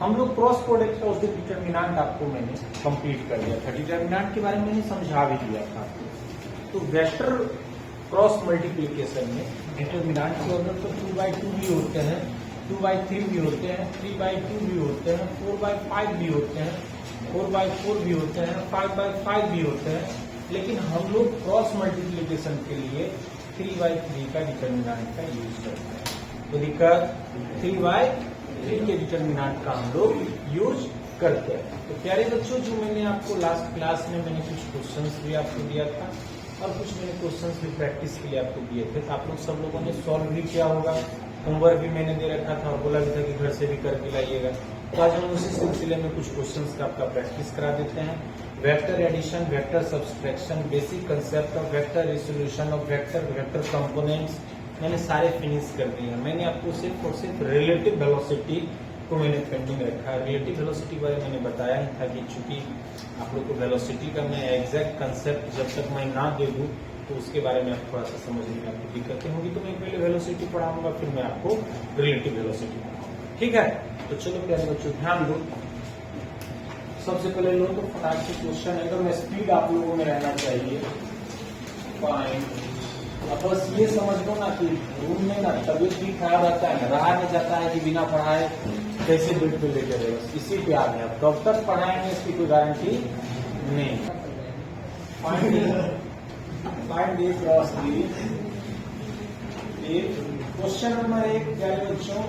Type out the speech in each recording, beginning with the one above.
हम लोग cross product of the determinant आपको मैंने कंप्लीट कर दिया था, डिटर्मिनेंट के बारे में मैंने समझा भी दिया था। तो वेक्टर क्रॉस मल्टीप्लीकेशन में डिटर्मिनेंट के अंदर तो 2/2 भी होते हैं, 2/3 भी होते हैं, 3/2 भी होते हैं, 4/5 भी होते हैं, 4/4 भी होते हैं, 5/5 भी होते हैं। लेकिन हम लोग क्रॉस मल्टीप्लीकेशन के लिए 3/3 का डिटर्मिनेंट का यूज करते हैं। तो दिक्कत 3/3 के डिटर्मिनेंट का हम लोग यूज करते हैं। तो प्यारे बच्चों, जो मैंने आपको लास्ट क्लास में मैंने कुछ क्वेश्चंस भी आपको दिया था और कुछ मैंने क्वेश्चंस भी प्रैक्टिस के लिए आपको दिए थे, तो आप लोग सब लोगों ने सॉल्व भी किया होगा। होमवर्क भी मैंने दे रखा था और बोला भी था कि घर से भी करके लाइएगा। तो आज हम उसी सिलसिले में कुछ क्वेश्चंस का आपका प्रैक्टिस करा देते हैं। Vector addition, vector subtraction, basic concept of vector, resolution of vector, vector components मैंने सारे फिनिश कर दिए हैं। मैंने आपको सिर्फ और सिर्फ रिलेटिव वेलोसिटी को मैंने पेंडिंग रखा है। रिलेटिव वेलोसिटी के बारे में मैंने बताया ही था कि चूंकि आप लोग को वेलोसिटी का मैं एग्जैक्ट कंसेप्ट जब तक मैं ना दे दूं तो उसके बारे में आप थोड़ा सा समझने में आपको दिक्कतें होंगी। तो मैं पहले वेलोसिटी पढ़ाऊंगा, फिर मैं आपको रिलेटिव वेलोसिटी पढ़ाऊंगा। ठीक है, तो चलो प्यारे बच्चों ध्यान दो। सबसे पहले लो तो फटाक से क्वेश्चन एकदम स्पीड आप लोगों में रहना चाहिए। फाइन। अब बस ये समझ लो ना कि रूम में ना तबियत भी खराब रहता है, रहा नहीं जाता है कि बिना पढ़ाए कैसे बेड पे लेके रहे, बस इसी पे आ गया। कब तक पढ़ाएंगे इसकी कोई गारंटी नहीं। Find the cross the. Question number 1 प्यारे बच्चों,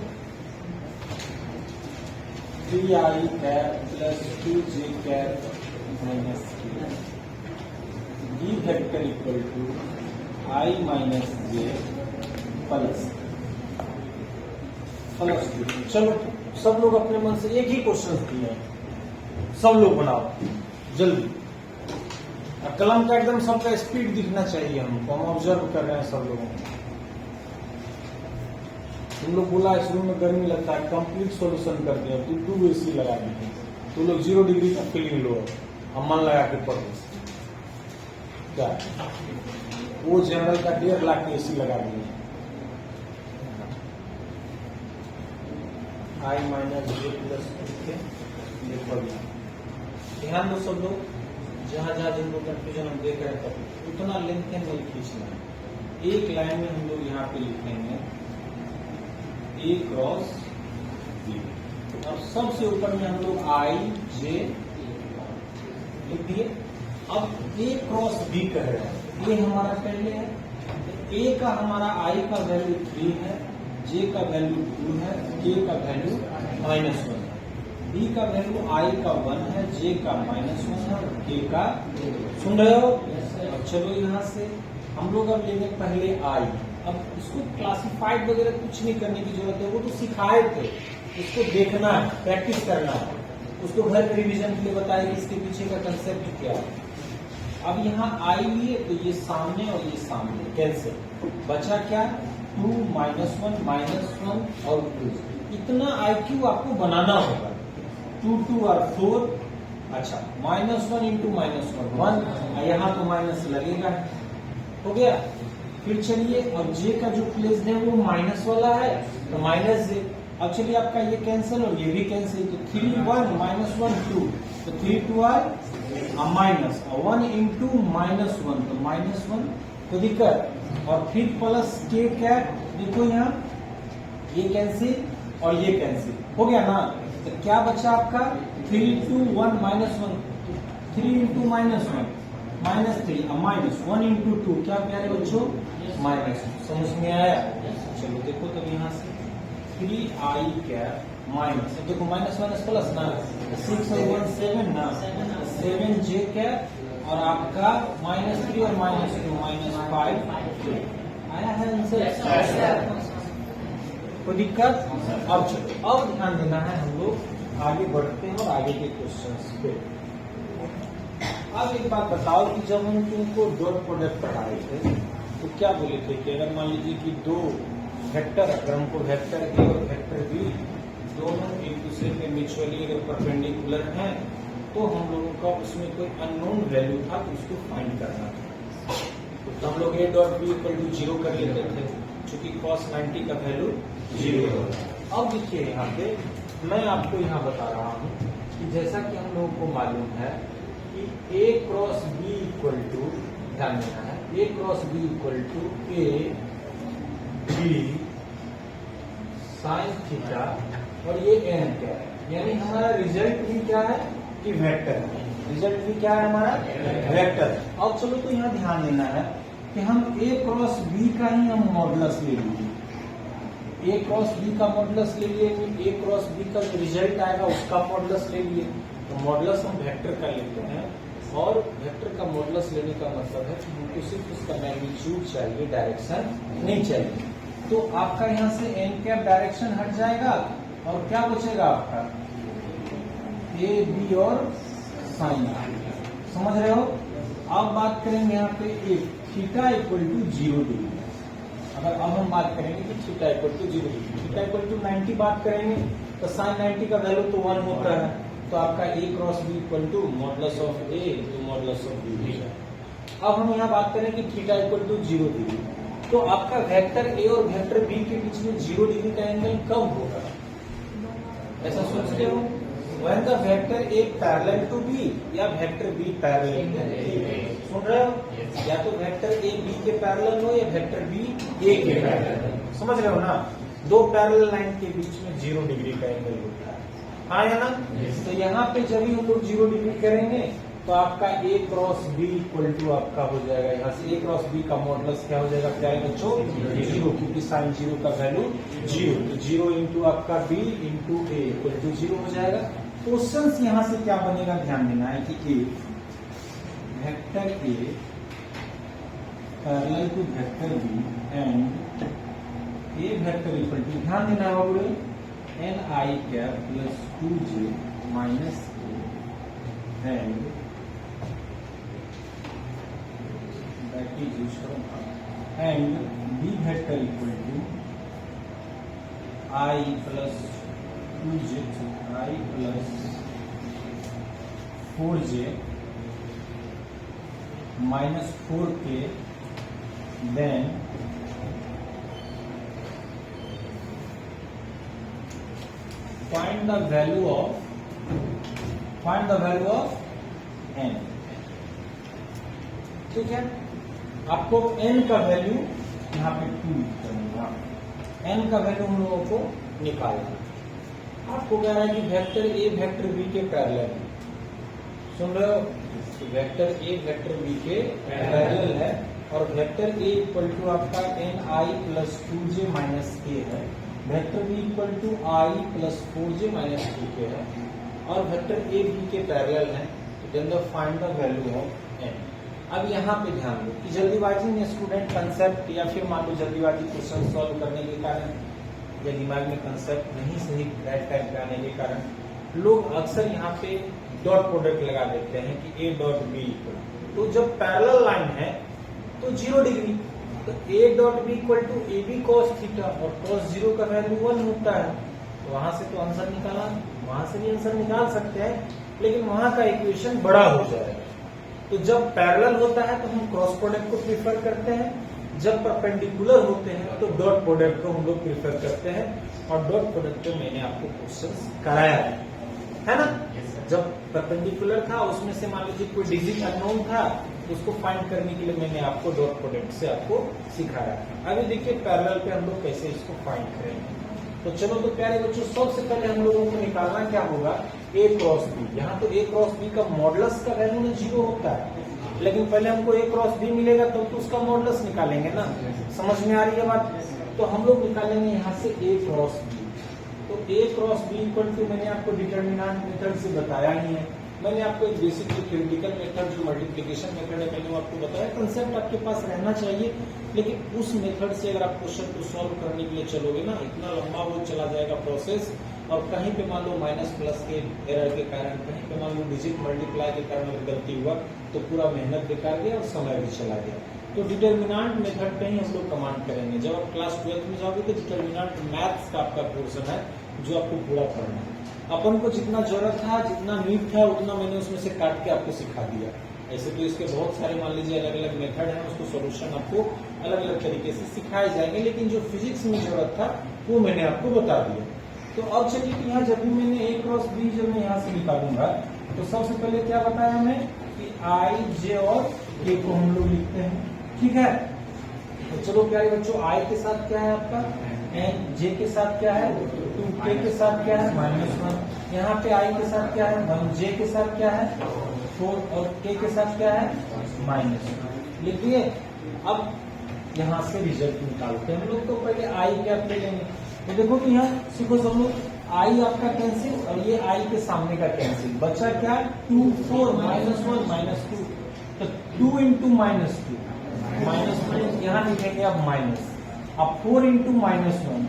3i cap plus 2j cap minus d vector equal to i minus j plus. चलो सब लोग अपने मन से एक ही क्वेश्चन दिए हैं, सब लोग बनाओ जल्दी। कलम का एकदम सबका स्पीड दिखना चाहिए हमको, हम ऑब्जर्व कर रहे हैं सब लोगों को। तुम लोग बोला इस रूम में गर्मी लगता है, कंप्लीट सॉल्यूशन कर दिया, तू 2 AC लगा दी, तू लोग 0 डिग्री का फीलिंग लो, हम मन लगा के पढ़ क्या वो जनरल का 1.5 लाख के AC लगा दिए। i माइनस j प्लस ध्यान दो सब लोग, जहां जहां जिनको कंफ्यूजन हम देख रहे हैं उतना लेंथ नहीं खींचना है। एक लाइन में हम लोग यहाँ पे लिखेंगे a क्रॉस b, और सबसे ऊपर में हम लोग i j लिख दिए। अब a क्रॉस b कह रहे हैं, a हमारा पहले है, a का हमारा i का वैल्यू 3 है, j का वैल्यू 2 है, k का वैल्यू -1 है, b का वैल्यू i का 1 है, j का -1 है और k का, सुन रहे हो? अब चलो यहाँ से हम लोग अब लेंगे पहले i। अब इसको क्लासिफाइड वगैरह कुछ नहीं करने की जरूरत है, वो तो सिखाए थे, उसको देखना है, प्रैक्टिस करना है, उसको घर में रिविजन के लिए बताया कि इसके पीछे का कंसेप्ट क्या है। अब यहाँ i लिए तो ये सामने और ये सामने कैंसिल, बचा क्या 2 -1 और 2। इतना IQ आपको बनाना होगा, 2 2 और 4। अच्छा -1 इंटू -1 1, यहाँ तो माइनस लगेगा, हो गया। फिर चलिए अब j का जो प्लेस है वो माइनस वाला है तो माइनस j। अब चलिए आपका ये कैंसिल और ये भी कैंसिल, तो 3 1 -1 2, तो 3 2 माइनस 1 इंटू -1 तो -1, तो दिक्कत। और फिर प्लस k कैप, देखो यहाँ ये कैंसिल और ये कैंसिल हो गया ना, तो क्या बचा आपका 3 2 1 -1, 3 इंटू -1 -3 -1 इंटू 2, क्या प्यारे बच्चों -2। समझ में आया? चलो देखो तब यहाँ से 3i कैप माइनस, देखो माइनस प्लस ना, 6 और 1 7 ना, 7j कैप और आपका -3 और -2 -5 आया है आंसर। कोई दिक्कत? अब चलो अब ध्यान देना है, हम लोग आगे बढ़ते हैं और आगे के क्वेश्चंस पे। अब एक बात बताओ कि जब हम तुमको डॉट प्रोडक्ट पढ़ाए थे तो क्या बोले थे कि अगर मान लीजिए कि दो वेक्टर, अगर हमको वेक्टर ए और वेक्टर बी दोनों एक दूसरे के म्यूचुअली अगर परपेंडिकुलर हैं तो हम लोगों का उसमें कोई अननोन वैल्यू था तो उसको फाइंड करना था। तो हम लोग a dot B equal to 0 कर लेते थे, चूंकि cos 90 का वैल्यू 0 है। अब देखिए यहाँ पे मैं आपको यहाँ बता रहा हूँ कि जैसा कि हम लोगों को मालूम है कि A cross B equal to, ध्यान देना है, A cross B equal to A B sine theta और ये n क्या है, यानी हमारा रिजल्ट भी क्या है कि वेक्टर है। रिजल्ट भी क्या है हमारा, वेक्टर। अब चलो तो यहाँ ध्यान देना है कि हम A क्रॉस B का ही हम मॉडुलस ले लीजिए, A क्रॉस B का मॉडुलस ले लिए, A क्रॉस B का जो रिजल्ट आएगा उसका मॉडुलस ले लिए। तो मॉडुलस हम वेक्टर का लेते हैं और वेक्टर का मॉडुलस लेने का मतलब है कि हमको सिर्फ उसका मैग्नीट्यूड चाहिए, डायरेक्शन नहीं चाहिए। तो आपका यहाँ से n कैप डायरेक्शन हट जाएगा और क्या बचेगा आपका A B और साइन, समझ रहे हो। अब बात करेंगे यहाँ पे एक थीटा इक्वल टू 0 डिग्री। अगर अब हम बात करेंगे कि theta equal to 0 degree, theta equal to 90 बात करेंगे तो साइन 90 का वैल्यू तो 1 होता है, तो आपका A cross B equal to modulus of A तो मॉडुलस ऑफ B है। अब हम यहाँ बात करें कि थीटा इक्वल टू 0 डिग्री, तो आपका वेक्टर A और वेक्टर B के बीच में 0 डिग्री का एंगल कब होगा, ऐसा सोचते हो। When the vector A parallel to B या vector B parallel to A, सुन रहे हो, या तो वेक्टर A B के पैरेलल हो या वेक्टर B A के पैरेलल हो, समझ रहे हो ना। दो पैरेलल लाइन के बीच में 0 डिग्री का एंगल होता है, हाँ या ना। तो यहाँ पे जब भी हम लोग 0 डिग्री करेंगे तो आपका A cross B equal to आपका हो जाएगा, यहाँ से A क्रॉस B का मॉडुलस क्या हो जाएगा प्यारे बच्चों, 0, क्योंकि साइन 0 का वैल्यू 0, तो 0 इंटू आपका B into A equal to 0 हो जाएगा। क्वेश्चन यहाँ से क्या बनेगा, ध्यान देना है कि A vector A parallel to vector B and A vector equal to, ध्यान देना है बोले ni cap plus 2j minus A and that is used from and B vector equal to I plus 2j I plus 4j minus 4k then find the value of n। ठीक है, आपको n का value यहाँ पे 2 करना, n का value हम लोगों को निकालना। आपको कह रहा है कि वेक्टर A वेक्टर B के पैरेलल है, सुन रहे हो, तो वेक्टर A वेक्टर B के पैरेलल है और वेक्टर A इक्वल टू आपका ni plus 2j minus k है, vector B equal to I plus 4j minus 2k है और वेक्टर A B के पैरेलल है। Then the find the value of n। अब यहाँ पे ध्यान दो कि जल्दीबाजी में स्टूडेंट कंसेप्ट या फिर मान लो जल्दीबाजी क्वेश्चन सॉल्व करने के कारण या दिमाग में कंसेप्ट नहीं सही राइट टाइम पे आने के कारण लोग अक्सर यहाँ पे डॉट प्रोडक्ट लगा देते हैं कि A डॉट B इक्वल, तो जब पैरेलल लाइन है तो 0 डिग्री, तो A dot B equal to AB cos थीटा और cos 0 का वैल्यू 1 होता है, तो वहां से तो आंसर निकाला, वहां से भी आंसर निकाल सकते हैं, लेकिन वहां का इक्वेशन बड़ा हो जाएगा। तो जब पैरेलल होता है तो हम क्रॉस प्रोडक्ट को प्रीफर करते हैं, जब परपेंडिकुलर होते हैं तो डॉट प्रोडक्ट को हम लोग प्रीफर करते हैं, और डॉट प्रोडक्ट में मैंने आपको क्वेश्चंस कराया है ना। जब परपेंडिकुलर था उसमें से मान लीजिए कोई डिजिट अननोन था, उसको फाइंड करने के लिए मैंने आपको डॉट प्रोडक्ट से आपको सिखाया। अभी देखिए पैरेलल पे हम लोग कैसे इसको फाइंड करेंगे। तो चलो तो प्यारे बच्चों, सबसे पहले हम लोगों को निकालना क्या होगा, A क्रॉस B। यहाँ तो A क्रॉस B का मॉडुलस का वैल्यू में 0 होता है, लेकिन पहले हमको A क्रॉस B मिलेगा तब तो उसका मॉडुलस निकालेंगे ना, समझ में आ रही है बात। तो हम लोग निकालेंगे यहाँ से A क्रॉस B। तो A cross B equal to मैंने आपको डिटर्मिनेंट मेथड से बताया ही है, मैंने आपको एक बेसिक थ्योरेटिकल मेथड जो मल्टीप्लिकेशन मेथड है मैंने आपको बताया, कंसेप्ट आपके पास रहना चाहिए, लेकिन उस मेथड से अगर आप क्वेश्चन को सॉल्व करने के लिए चलोगे ना, इतना लंबा वो चला जाएगा प्रोसेस, और कहीं पे मान लो माइनस प्लस के एरर के कारण, कहीं पे मान लो डिजिट मल्टीप्लाई के कारण अगर गलती हुआ तो पूरा मेहनत बेकार गया और समय भी चला गया। तो डिटर्मिनेंट मेथड पे ही हम लोग कमांड करेंगे। जब आप क्लास 12 में जाओगे तो डिटर्मिनेंट मैथ्स का आपका पोर्शन है जो आपको पूरा पढ़ना है। अपन को जितना जरूरत था, जितना नीड था, उतना मैंने उसमें से काट के आपको सिखा दिया। ऐसे तो इसके बहुत सारे मान लीजिए अलग अलग मेथड हैं, उसको सोल्यूशन आपको अलग अलग तरीके से सिखाए जाएंगे, लेकिन जो फिजिक्स में जरूरत था वो मैंने आपको बता दिया। तो अब चलिए कि यहाँ जब भी मैंने a क्रॉस b जब मैं यहाँ से निकालूंगा तो सबसे पहले क्या बताया हमें कि i, j और k को हम लोग लिखते हैं, ठीक है। तो चलो प्यारे बच्चों, i के साथ क्या है आपका n, j के साथ क्या है 2, k के साथ क्या है -1, यहाँ पे i के साथ क्या है 1, j के साथ क्या है 4 और k के साथ क्या है -1। लिखिए अब यहाँ से रिजल्ट निकालते हैं हम लोग। तो पहले i क्या ले लेंगे, तो देखो कि यहाँ सीखो सब लोग, i आपका कैंसिल और ये i के सामने का कैंसिल, बचा क्या 2 4 -1 -2, तो 2 इंटू -2 माइनस यहाँ लिखेंगे अब माइनस, अब 4 इंटू -1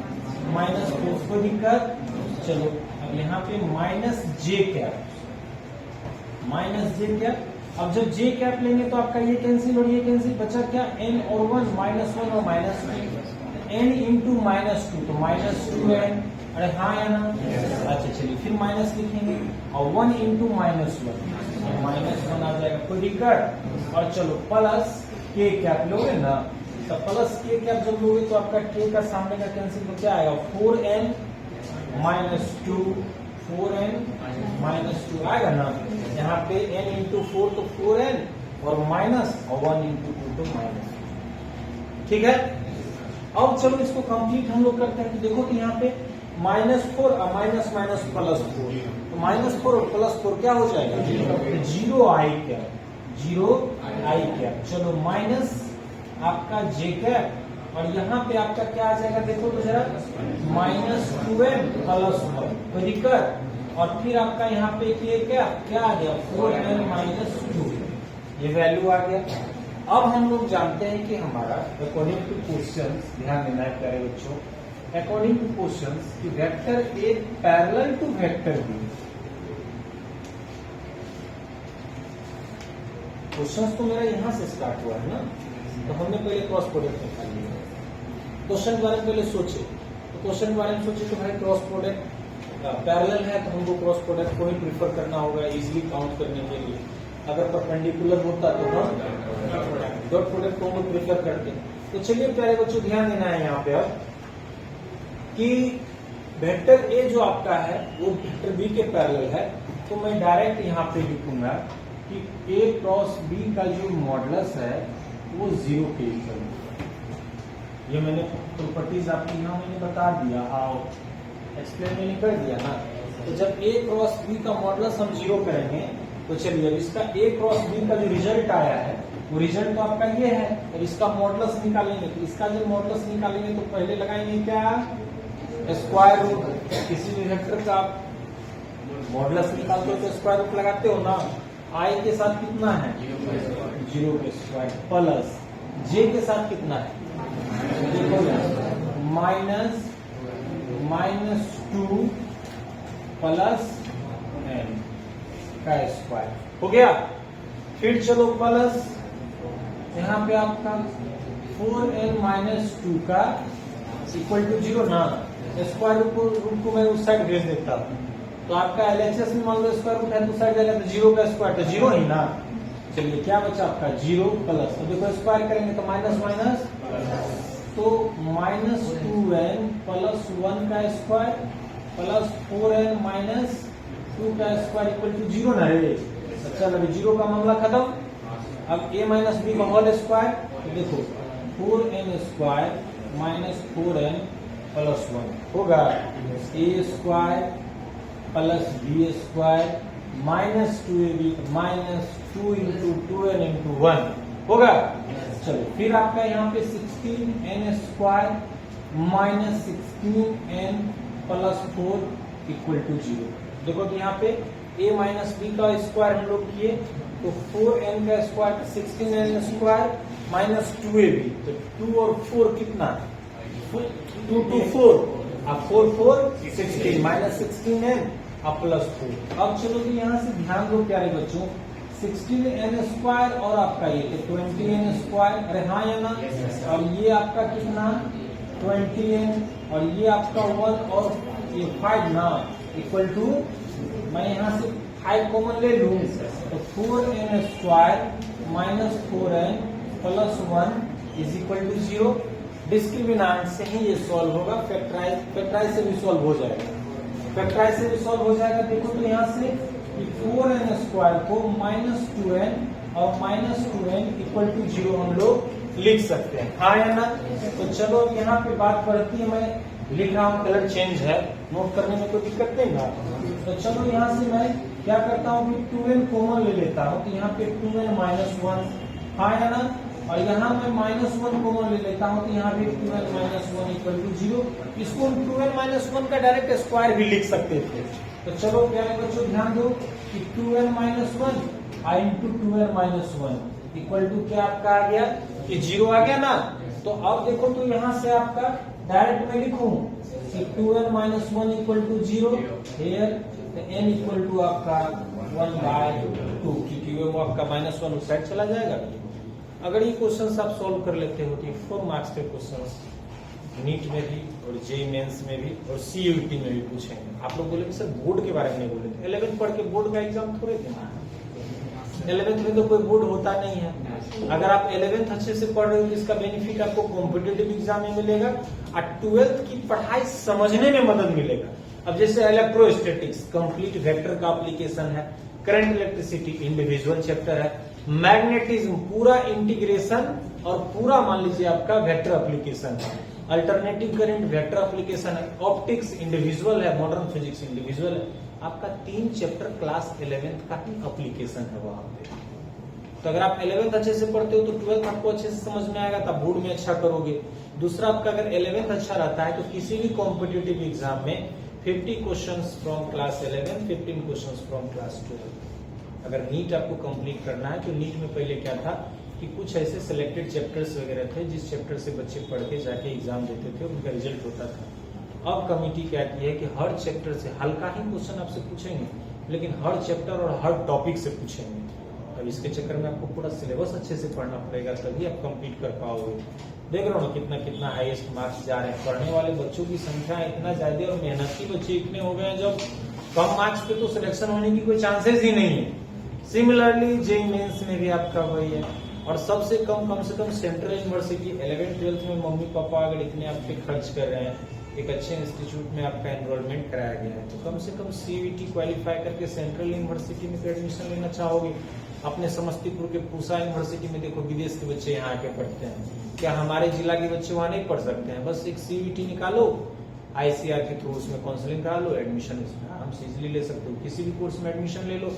-4 कोई दिक्कत। चलो अब यहाँ पे -j कैप, अब जब j कैप लेंगे तो आपका ये कैंसिल और ये कैंसिल, बचा क्या n और 1 -1 और -2, n इंटू -2 तो -2n, अरे हाँ या ना, अच्छा चलिए फिर माइनस लिखेंगे और 1 इंटू -1 आ जाएगा, कोई दिक्कत। और चलो प्लस k कैप लोगे ना, तो प्लस k कैप जब लोगे तो आपका k का सामने का कैंसिल तो क्या आएगा 4n -2 आएगा ना, यहाँ पे n इंटू 4 तो 4n और माइनस और 1 इंटू 2 तो माइनस, ठीक है। अब चलो इसको कंप्लीट हम लोग करते हैं कि देखो कि यहाँ पे -4 और माइनस +4, तो -4 और +4 क्या हो जाएगा 0 i कैप, चलो माइनस आपका j कैप और यहाँ पे आपका क्या आ जाएगा देखो तो जरा -2n +1, कोई दिक्कत। और फिर आपका यहाँ पे k कैप क्या आ गया 4n -2, ये वैल्यू आ गया। अब हम लोग जानते हैं कि हमारा अकॉर्डिंग टू क्वेश्चन, ध्यान देना है प्यारे बच्चों, अकॉर्डिंग टू क्वेश्चन कि vector A parallel to vector B, question तो मेरा यहाँ से स्टार्ट हुआ है ना, तो हमने पहले क्रॉस प्रोडक्ट निकाल लिया, क्वेश्चन के बारे में पहले सोचे, तो क्वेश्चन के बारे में सोचे तो भाई क्रॉस प्रोडक्ट पैरेलल है तो हमको क्रॉस प्रोडक्ट को ही प्रीफर करना होगा इजीली काउंट करने के लिए। अगर परपेंडिकुलर होता तो हम डॉट प्रोडक्ट को हम प्रीफर करते हैं। तो चलिए प्यारे बच्चों ध्यान देना है यहाँ पे अब कि वेक्टर ए जो आपका है वो वेक्टर बी के पैरेलल है, तो मैं डायरेक्ट यहाँ पे लिखूंगा कि ए क्रॉस बी का जो मॉडुलस है वो 0 के इक्वल है। ये मैंने प्रॉपर्टीज आपको यहाँ मैंने बता दिया, हाउ एक्सप्लेन मैंने कर दिया ना। तो जब ए क्रॉस बी का मॉडुलस हम 0 करेंगे तो चलिए अब इसका ए क्रॉस बी का जो रिजल्ट आया है वो रिजल्ट तो आपका ये है, और इसका मॉडुलस निकालेंगे तो इसका जो मॉडुलस निकालेंगे तो पहले लगाएंगे क्या स्क्वायर रूट, किसी भी वेक्टर का मॉडुलस निकालते हो तो स्क्वायर रूट लगाते हो ना। आई के साथ कितना है 0 के स्क्वायर प्लस जे के साथ कितना है -2 प्लस n का स्क्वायर हो गया। फिर चलो प्लस यहाँ पे आपका 4n -2 का इक्वल टू 0 ना, स्क्वायर रूट को मैं उस साइड भेज देता हूँ, तो आपका एलएचएस में मान लो स्क्वायर रूट है तो साइड जाएगा तो 0 का स्क्वायर तो 0 ही ना। चलिए क्या बचा आपका 0 प्लस, तो देखो स्क्वायर करेंगे तो माइनस माइनस, तो -2n प्लस 1 का स्क्वायर प्लस 4n -2 का स्क्वायर इक्वल टू 0 ना रे। अच्छा लगे 0 का मामला खत्म। अब a -b का होल स्क्वायर, तो देखो 4n स्क्वायर -4n प्लस 1 होगा a square plus b square -2ab -2 into 2n into 1 होगा। चलो फिर आपका यहाँ पे 16n square -16n plus 4 equal to 0। देखो कि यहाँ पे a -b का स्क्वायर हम लोग किए तो 4n का स्क्वायर 16n स्क्वायर -2ab, तो 2 और 4 कितना 2 to 4, अब 4 4 16 -16n अब प्लस 4। अब चलो कि यहाँ से ध्यान दो प्यारे बच्चों, 16n स्क्वायर और आपका ये तो 20n स्क्वायर, अरे हाँ या ना, और ये आपका कितना 20n और ये आपका 1 और ये 5 ना इक्वल टू, मैं यहाँ से 5 कॉमन ले लूँ तो 4n square -4n plus 1 is equal to 0। Discriminant से ही ये सॉल्व होगा, फैक्टराइज से भी सॉल्व हो जाएगा। फैक्टराइज से भी सॉल्व हो जाएगा। देखो तो यहाँ से 4n स्क्वायर को -2n और -2n इक्वल टू 0 हम लोग लिख सकते हैं, हाँ या ना। तो चलो अब यहाँ पे बात बढ़ती है, मैं लिख रहा हूँ, कलर चेंज है, नोट करने में कोई दिक्कत नहीं ना। तो चलो यहाँ से मैं क्या करता हूँ कि 2n कॉमन ले लेता हूँ, तो यहाँ पे 2n -1, हाँ या ना। और यहाँ मैं -1 कॉमन ले लेता हूँ, तो यहाँ पे 2n -1 इक्वल टू 0। इसको 2n -1 का डायरेक्ट स्क्वायर भी लिख सकते थे। तो चलो प्यारे बच्चों ध्यान दो कि 2n -1 into 2n -1 equal to क्या आपका आ गया कि 0 आ गया ना। तो अब देखो तो यहाँ से आपका डायरेक्ट में लिखूं कि 2n -1 equal to 0 here, n equal to आपका 1/2, क्योंकि वो आपका -1 उस साइड चला जाएगा। अगर ये क्वेश्चन आप सॉल्व कर लेते हो तो 4 मार्क्स के क्वेश्चन नीट में भी और जेईई मेंस में भी और सीयूईटी में भी पूछेंगे। आप लोग बोले सर बोर्ड के बारे में नहीं बोले थे, 11th पढ़ के बोर्ड का एग्जाम थोड़े देना है। 11th में तो कोई बोर्ड होता नहीं है। अगर आप 11th अच्छे से पढ़ रहे हो तो इसका बेनिफिट आपको कॉम्पिटेटिव एग्जाम में मिलेगा और 12th की पढ़ाई समझने में मदद मिलेगा। अब जैसे इलेक्ट्रोस्टैटिक्स कंप्लीट वेक्टर का एप्लीकेशन है, करंट इलेक्ट्रिसिटी इंडिविजुअल चैप्टर है, मैग्नेटिज्म पूरा इंटीग्रेशन और पूरा मान लीजिए आपका वेक्टर एप्लीकेशन है, अल्टरनेटिव करंट वेक्टर एप्लीकेशन है, ऑप्टिक्स इंडिविजुअल है, मॉडर्न फिजिक्स इंडिविजुअल है। आपका 3 चैप्टर क्लास 11th का ही एप्लीकेशन है वहां पे। तो अगर आप 11th अच्छे से पढ़ते हो तो 12th आपको अच्छे से समझ में आएगा, तब बोर्ड में अच्छा करोगे। दूसरा आपका अगर 11th अच्छा रहता है तो किसी भी कॉम्पिटिटिव एग्जाम में 50 questions from class 11, 15 questions from class 12। अगर नीट आपको कंप्लीट करना है तो नीट में पहले क्या था कि कुछ ऐसे सिलेक्टेड चैप्टर्स वगैरह थे जिस चैप्टर से बच्चे पढ़ के जाके एग्जाम देते थे, उनका रिजल्ट होता था। अब कमिटी क्या की है कि हर चैप्टर से हल्का ही क्वेश्चन आपसे पूछेंगे, लेकिन हर चैप्टर और हर टॉपिक से पूछेंगे। अब इसके चक्कर में आपको पूरा सिलेबस अच्छे से पढ़ना पड़ेगा, तभी आप कंप्लीट कर पाओगे। देख रहे हो कितना कितना हाईएस्ट मार्क्स जा रहे हैं। पढ़ने वाले बच्चों की संख्या इतना ज्यादा और मेहनती बच्चे इतने हो गए हैं, जब कम मार्क्स पे तो सिलेक्शन होने की कोई चांसेस ही नहीं है। सिमिलरली जेईई मेंस में भी आपका वही है। और सबसे कम से कम सेंट्रल यूनिवर्सिटी 11th 12th में मम्मी पापा अगर इतने आप पे खर्च कर रहे हैं, एक अच्छे इंस्टीट्यूट में आपका एनरोलमेंट कराया गया है, तो कम से कम सीयूईटी क्वालिफाई करके सेंट्रल यूनिवर्सिटी में एडमिशन लेना चाहोगे। अपने समस्तीपुर के पूसा यूनिवर्सिटी में देखो विदेश के बच्चे यहाँ आके पढ़ते हैं, क्या हमारे जिला के बच्चे वहाँ नहीं पढ़ सकते हैं? बस एक सीयूईटी निकालो, आईसीआर के थ्रू उसमें काउंसलिंग करा लो, एडमिशन इसमें आराम से इजीली ले सकते हो। किसी भी कोर्स में एडमिशन ले लो।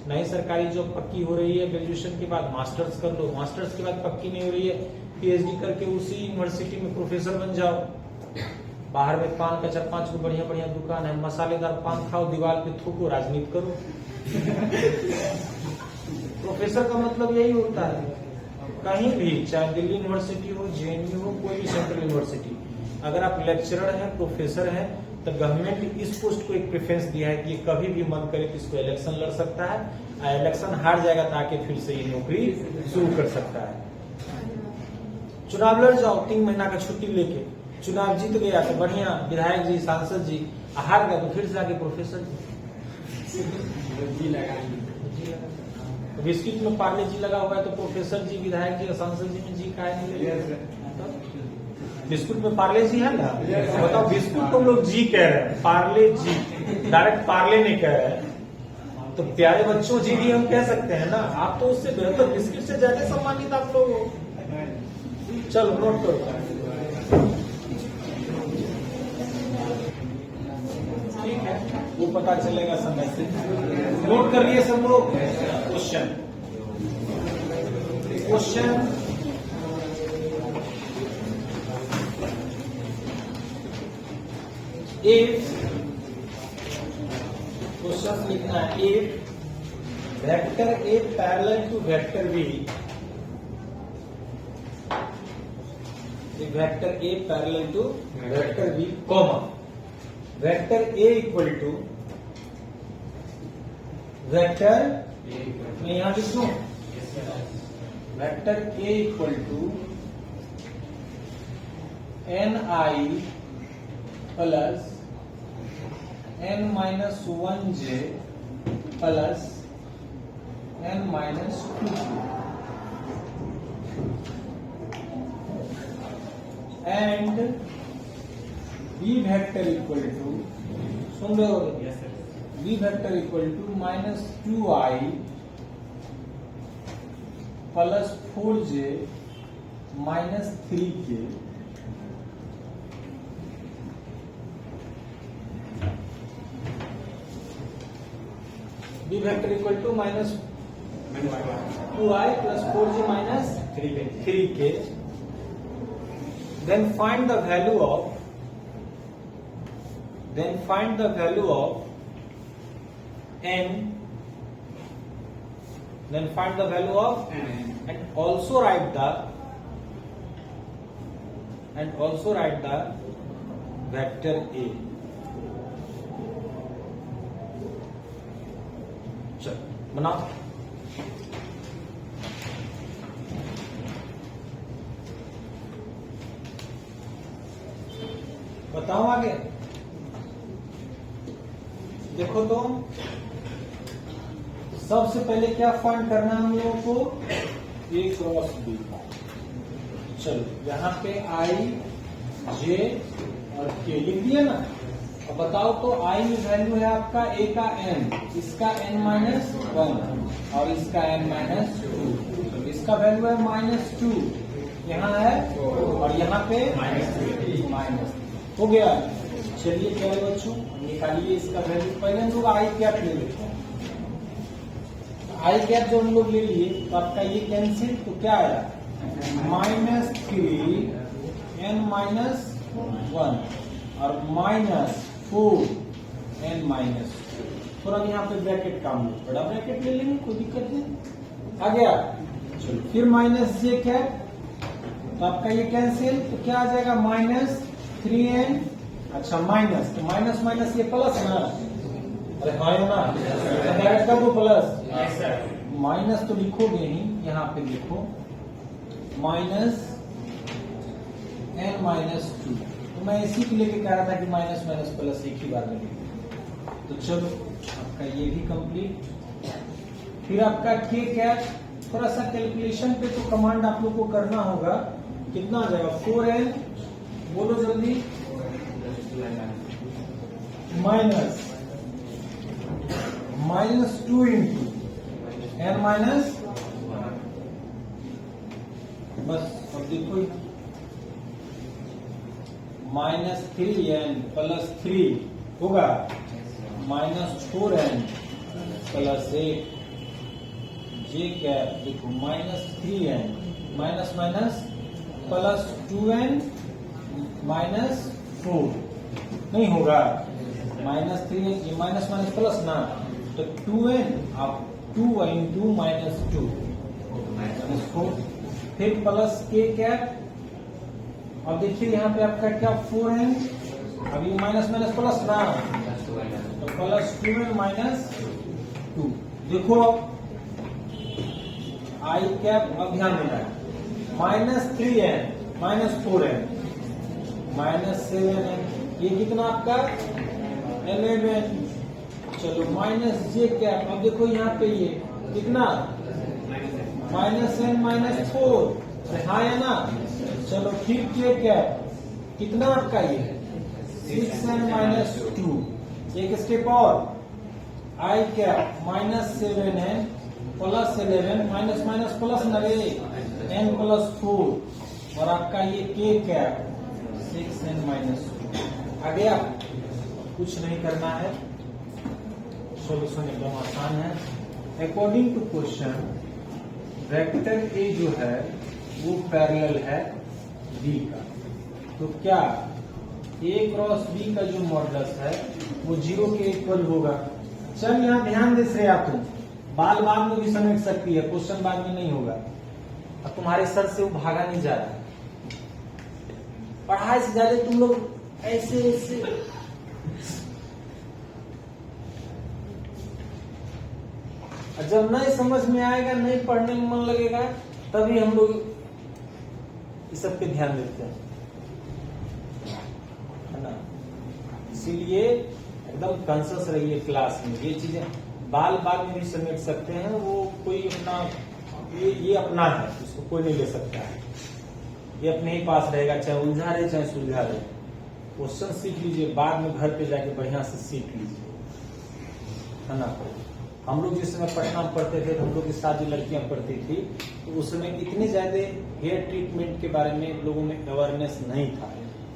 नई सरकारी जॉब पक्की हो रही है, ग्रेजुएशन के बाद मास्टर्स कर लो, मास्टर्स के बाद पक्की नहीं हो रही है, पीएचडी करके उसी यूनिवर्सिटी में प्रोफेसर बन जाओ। बाहर में पान का 4-5 को बढ़िया बढ़िया दुकान है, मसालेदार पान खाओ, दीवार पे थूको, राजनीति करो। प्रोफेसर का मतलब यही होता है। कहीं भी, चाहे दिल्ली यूनिवर्सिटी हो, जेएनयू हो, कोई भी सेंट्रल यूनिवर्सिटी, अगर आप लेक्चरर हैं, प्रोफेसर हैं, तो गवर्नमेंट इस पोस्ट को एक प्रेफरेंस दिया है कि ये कभी भी मन करे तो इसको इलेक्शन लड़ सकता है, इलेक्शन हार जाएगा ताकि फिर से ये नौकरी शुरू कर सकता है। चुनाव लड़ जाओ 3 महीना का छुट्टी लेके, चुनाव जीत गया तो बढ़िया विधायक जी, सांसद जी, हार गया तो फिर से आके प्रोफेसर जी। बिस्किट में पार्ले जी लगा हुआ है तो प्रोफेसर जी, विधायक जी और सांसद जी में जी का है। बिस्कुट में पार्ले जी है ना, बताओ बिस्कुट को हम लोग जी कह रहे हैं, पार्ले जी डायरेक्ट पार्ले नहीं कह रहे हैं। तो प्यारे बच्चों जी भी हम कह सकते हैं ना, आप तो उससे बेहतर बिस्किट से ज्यादा सम्मानित आप लोग हो। चलो नोट करो, ठीक है, वो पता चलेगा समय से। नोट कर लिए सब लोग। क्वेश्चन if क्वेश्चन लिखना है, if vector A parallel to vector B, vector A parallel to vector B, comma vector A equal to vector, मैं यहां लिख लूं, vector A equal to Ni plus n-1j plus n-2j and B vector equal to सुन रहे हो? Yes sir. v vector equal to -2i plus 4j -3k v vector equal to -2i plus 4j minus 3k. Then find the value of n. Then find the value of and also write the vector a. चल बनाओ. बताओ आगे. देखो तो सबसे पहले क्या find करना है हम लोगों को? a cross b. चलो यहाँ पे i j और k लिख दिया ना. अब बताओ तो i में वैल्यू है आपका a का n, इसका n-1 और इसका n-2. इसका वैल्यू है -2, यहाँ है और यहाँ पे माइनस. हो गया. चलिए क्या है बच्चों, निकालिए इसका वैल्यू. पहले हम लोग आई कैप ले लेते हैं. आई कैप जो हम लोग ले लिए तो आपका ये कैंसिल, तो क्या आया? -3 n-1 और -4 n-2. थोड़ा यहाँ पे ब्रैकेट काम लो, बड़ा ब्रैकेट ले लेंगे, कोई दिक्कत नहीं. आ गया. चलो फिर -j कैप, तो आपका ये कैंसिल, तो क्या आ जाएगा? -3n. अच्छा माइनस, तो माइनस माइनस ये प्लस ना. अरे हाँ ना, डायरेक्ट कर दो प्लस. माइनस तो लिखोगे ही, यहाँ पे लिखो -n-2. तो मैं इसी के लेके कह रहा था कि माइनस माइनस प्लस एक ही बार में लिखो. तो चलो आपका ये भी कंप्लीट. फिर आपका k कैप, थोड़ा सा कैलकुलेशन पे तो कमांड आप लोग को करना होगा. कितना आ जाएगा? 4n, बोलो जल्दी. -2 इंटू n-, बस अब देखो -3n प्लस 3 होगा -4n प्लस 8 j कैप. देखो -3n minus minus plus 2n -4 नहीं होगा. -3 ये माइनस माइनस प्लस ना, तो 2n आप 2 इंटू -2 -4. फिर प्लस k कैप. अब देखिए यहाँ पे आपका क्या 4n, अब ये माइनस माइनस प्लस ना, तो प्लस 2n -2. देखो i कैप. अब ध्यान देना है -3n -4n -7n, ये कितना आपका 11. चलो -j कैप. अब देखो यहाँ पे ये कितना -n-4. हाँ या ना. चलो फिर k कैप कितना आपका ये 6n-2. एक स्टेप और i cap -7n plus 11 minus minus plus नवे n+4 और आपका ये k कैप 6n-2. आ गया. कुछ नहीं करना है, सॉल्यूशन एकदम आसान है. According to question vector A जो है वो पैरेलल है बी का. तो क्या ए क्रॉस बी का जो मॉडुलस है वो 0 के इक्वल होगा. चल यहाँ ध्यान दे श्रेया, तुम बाल बाद में भी समझ सकती है, क्वेश्चन बाद में नहीं होगा. अब तुम्हारे सर से वो भागा नहीं जा रहा. पढ़ाई से ज्यादा तुम लोग ऐसे ऐसे जब नहीं समझ में आएगा, नहीं पढ़ने में मन लगेगा, तभी हम लोग इस सब पे ध्यान देते हैं, है ना. इसीलिए एकदम कॉन्शियस रहिए क्लास में. ये चीजें बाल बाद में भी समेट सकते हैं, वो कोई अपना ये अपना है, इसको कोई नहीं ले सकता है. ये अपने ही पास रहेगा, चाहे उलझा रहे चाहे सुलझा रहे. क्वेश्चन सीख लीजिए, बाद में घर पे जाके बढ़िया से सीख लीजिए, है ना। हम लोग जिस समय पटना में पढ़ते थे, हम लोग के साथ जो लड़कियां पढ़ती थी, तो उस समय इतने ज्यादा हेयर ट्रीटमेंट के बारे में लोगों में अवेयरनेस नहीं था।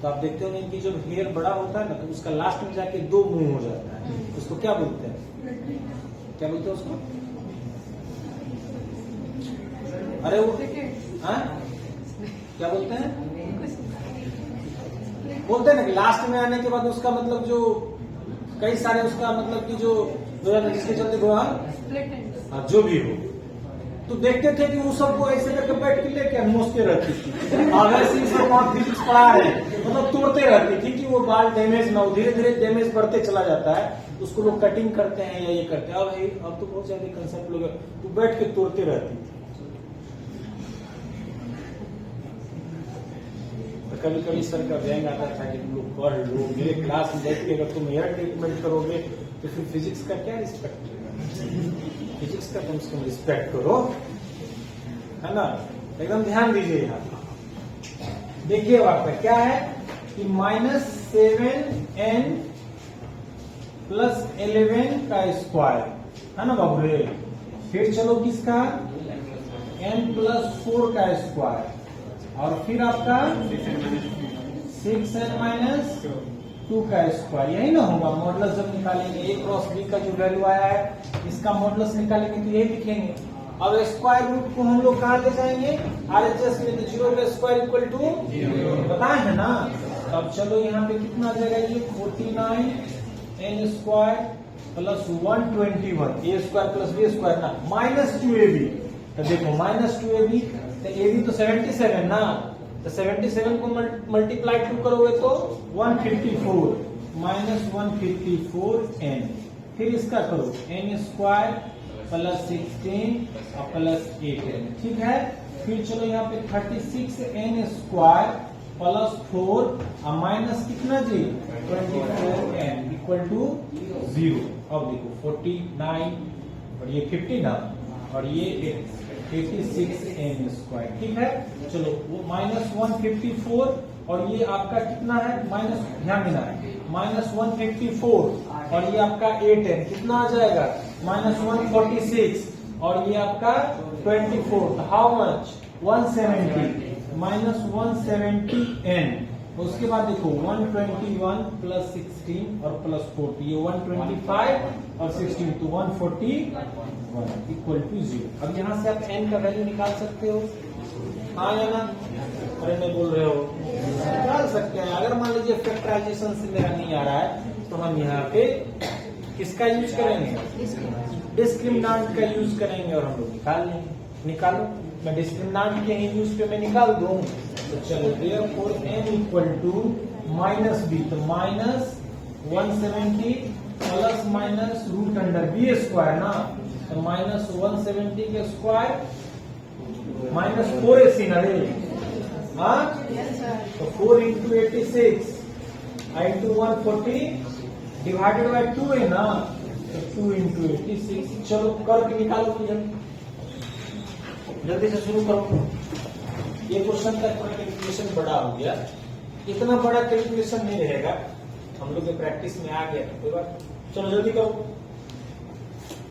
तो आप देखते होंगे कि जब हेयर बड़ा होता है ना, तो उसका लास्ट में जाके दो मुंह हो जाता है। उसको क्या बोलते हैं, क्या बोलते हैं उसको? अरे वो क्या बोलते हैं? बोलते हैं ना कि लास्ट में आने के बाद उसका मतलब जो कई सारे उसका मतलब कि जो जिसके चलते हाँ जो भी हो, तो देखते थे कि वो सबको ऐसे करके बैठ के लेके नोचते रहती थी। और ऐसे ही सब वहाँ फिजिक्स पढ़ा रहे, मतलब तोड़ते रहती थी कि वो बाल डैमेज ना हो। धीरे धीरे डैमेज बढ़ते चला जाता है, उसको लोग कटिंग करते हैं या ये करते हैं। अब तो बहुत ज्यादा कंसेप्ट लोग तो बैठ के तोड़ते रहती थी। कभी कभी सर का व्यंग आता था कि तुम लोग पढ़ लो, मेरे क्लास में बैठ के अगर तुम हेयर ट्रीटमेंट करोगे तो फिर फिजिक्स का क्या रिस्पेक्ट करेगा? फिजिक्स का कम से कम रिस्पेक्ट करो, है ना। एकदम ध्यान दीजिए यहाँ। देखिए आपका क्या है कि -7n + 11 का स्क्वायर, है ना बाबू रे। फिर चलो किसका n + 4 का स्क्वायर, और फिर आपका 6n - 2 का स्क्वायर। यही ना होगा मॉडुलस जब निकालेंगे। a क्रॉस b का जो वैल्यू आया है, इसका मॉडुलस निकालेंगे तो यही लिखेंगे। अब स्क्वायर रूट को हम लोग कहाँ ले जाएंगे? RHS में। 0 का स्क्वायर इक्वल टू बताए है ना। अब चलो यहाँ पे कितना आ जाएगा? ये 49n square + 121 a square + b square ना, -2ab। तो देखो -2ab, तो ab तो 77 ना, तो 77 को मल्टीप्लाई 2 करोगे तो 154 -154n। फिर इसका करो n स्क्वायर + 16 और + 8n, ठीक है। फिर चलो यहाँ पे 36n स्क्वायर + 4 और माइनस कितना जी 24n इक्वल टू 0। अब देखो 49 और ये 50 ना, और ये 86n स्क्वायर, ठीक है। चलो वो -154 और ये आपका कितना है माइनस, ध्यान देना है, -154 और ये आपका 8n कितना आ जाएगा? -146 और ये आपका 24। How much? 170 -170n। उसके बाद देखो 121 + 16 और +40, ये 125 और 16 तो 141 इक्वल टू 0। अब यहाँ से आप n का वैल्यू निकाल सकते हो, हाँ या ना? अरे नहीं बोल रहे हो, निकाल सकते हैं। अगर मान लीजिए फैक्टराइजेशन से मेरा नहीं आ रहा है तो हम यहाँ पे किसका यूज करेंगे? डिस्क्रिमिनेंट का यूज करेंगे और हम लोग निकाल लेंगे। निकालो, मैं डिस्क्रिमिनेंट के ही यूज पे मैं निकाल दूं। तो चलो therefore n equal to -b, तो -170 ± √b स्क्वायर ना, तो -170 के स्क्वायर -4ac ना रे, हाँ तो 4 × 86 × 140 डिवाइडेड बाय 2 है ना, तो 2 × 86। चलो करके निकालो, जल्दी से शुरू करो। ये क्वेश्चन का कैलकुलेशन बड़ा हो गया, इतना बड़ा कैलकुलेशन नहीं रहेगा, हम लोग के प्रैक्टिस में आ गया कोई बात। चलो जल्दी करो।